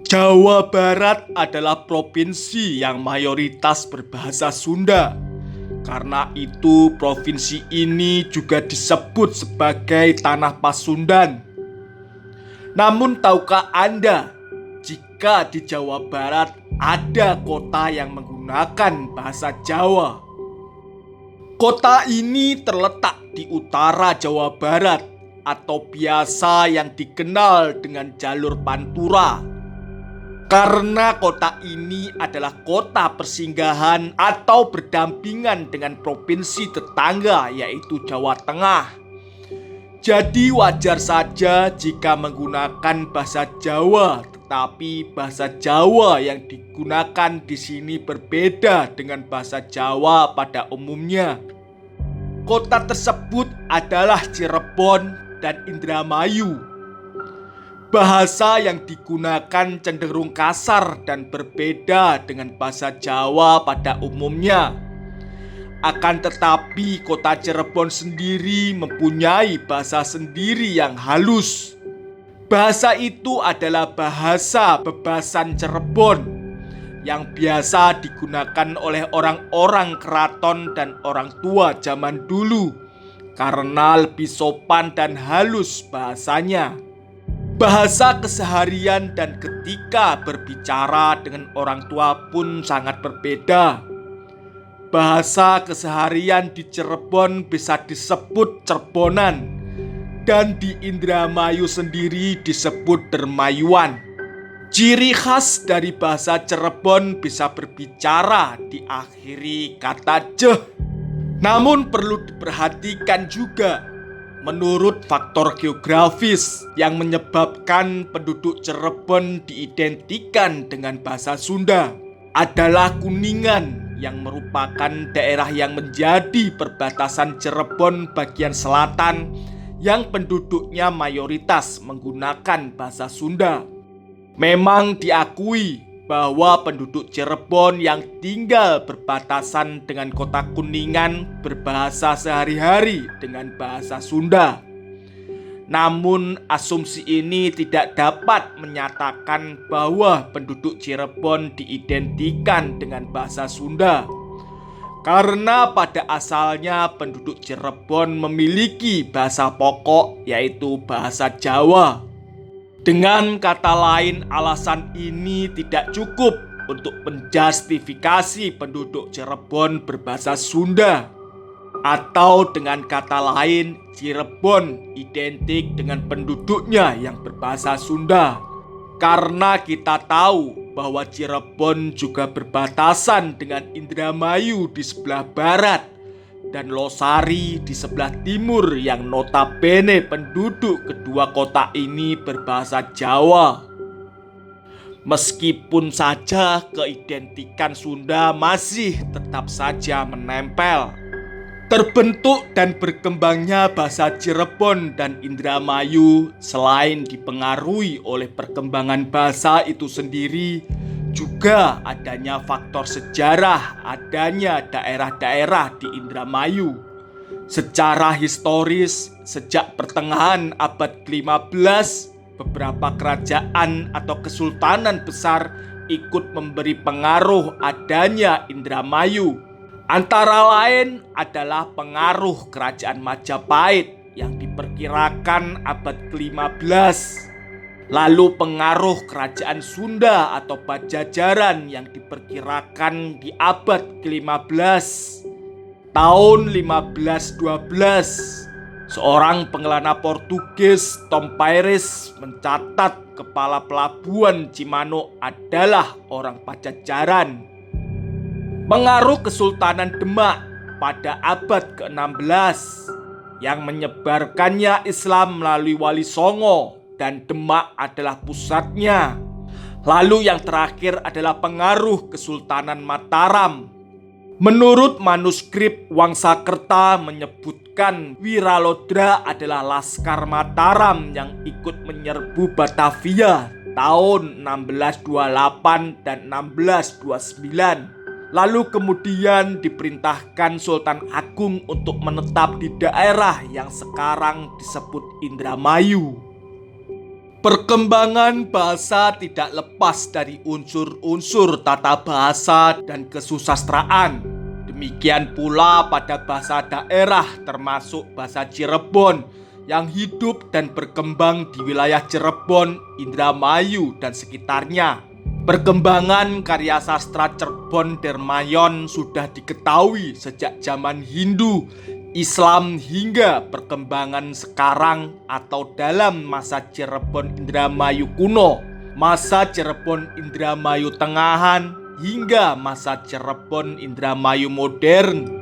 Jawa Barat adalah provinsi yang mayoritas berbahasa Sunda. Karena itu, provinsi ini juga disebut sebagai Tanah Pasundan. Namun, tahukah Anda, jika di Jawa Barat ada kota yang menggunakan bahasa Jawa? Kota ini terletak di utara Jawa Barat, atau biasa yang dikenal dengan Jalur Pantura. Karena kota ini adalah kota persinggahan atau berdampingan dengan provinsi tetangga, yaitu Jawa Tengah. Jadi wajar saja jika menggunakan bahasa Jawa, tetapi bahasa Jawa yang digunakan di sini berbeda dengan bahasa Jawa pada umumnya. Kota tersebut adalah Cirebon dan Indramayu. Bahasa yang digunakan cenderung kasar dan berbeda dengan bahasa Jawa pada umumnya. Akan tetapi, kota Cirebon sendiri mempunyai bahasa sendiri yang halus. Bahasa itu adalah bahasa Bebasan Cirebon yang biasa digunakan oleh orang-orang keraton dan orang tua zaman dulu karena lebih sopan dan halus bahasanya. Bahasa keseharian dan ketika berbicara dengan orang tua pun sangat berbeda. Bahasa keseharian di Cirebon bisa disebut Cerbonan, dan di Indramayu sendiri disebut Dermayuan. Ciri khas dari bahasa Cirebon bisa berbicara diakhiri kata jeh. Namun perlu diperhatikan juga, menurut faktor geografis yang menyebabkan penduduk Cirebon diidentikan dengan bahasa Sunda adalah Kuningan, yang merupakan daerah yang menjadi perbatasan Cirebon bagian selatan yang penduduknya mayoritas menggunakan bahasa Sunda. Memang diakui bahwa penduduk Cirebon yang tinggal berbatasan dengan kota Kuningan berbahasa sehari-hari dengan bahasa Sunda. Namun asumsi ini tidak dapat menyatakan bahwa penduduk Cirebon diidentikan dengan bahasa Sunda. Karena pada asalnya penduduk Cirebon memiliki bahasa pokok, yaitu bahasa Jawa. Dengan kata lain, alasan ini tidak cukup untuk menjustifikasi penduduk Cirebon berbahasa Sunda. Atau dengan kata lain, Cirebon identik dengan penduduknya yang berbahasa Sunda. Karena kita tahu bahwa Cirebon juga berbatasan dengan Indramayu di sebelah barat dan Losari di sebelah timur, yang notabene penduduk kedua kota ini berbahasa Jawa. Meskipun saja keidentikan Sunda masih tetap saja menempel. Terbentuk dan berkembangnya bahasa Cirebon dan Indramayu selain dipengaruhi oleh perkembangan bahasa itu sendiri, juga adanya faktor sejarah adanya daerah-daerah di Indramayu. Secara historis, sejak pertengahan abad ke-15, beberapa kerajaan atau kesultanan besar ikut memberi pengaruh adanya Indramayu. Antara lain adalah pengaruh kerajaan Majapahit yang diperkirakan abad ke-15. Lalu pengaruh kerajaan Sunda atau Pajajaran yang diperkirakan di abad ke-15. Tahun 1512, seorang pengelana Portugis, Tom Paires, mencatat kepala pelabuhan Cimanuk adalah orang Pajajaran. Pengaruh Kesultanan Demak pada abad ke-16 yang menyebarkannya Islam melalui Wali Songo, dan Demak adalah pusatnya. Lalu yang terakhir adalah pengaruh Kesultanan Mataram. Menurut manuskrip Wangsakerta menyebutkan Wiralodra adalah Laskar Mataram yang ikut menyerbu Batavia tahun 1628 dan 1629. Lalu kemudian diperintahkan Sultan Agung untuk menetap di daerah yang sekarang disebut Indramayu. Perkembangan bahasa tidak lepas dari unsur-unsur tata bahasa dan kesusastraan. Demikian pula pada bahasa daerah termasuk bahasa Cirebon yang hidup dan berkembang di wilayah Cirebon, Indramayu, dan sekitarnya. Perkembangan karya sastra Cirebon Dermayon sudah diketahui sejak zaman Hindu, Islam hingga perkembangan sekarang atau dalam masa Cirebon Indramayu kuno, masa Cirebon Indramayu tengahan, hingga masa Cirebon Indramayu modern.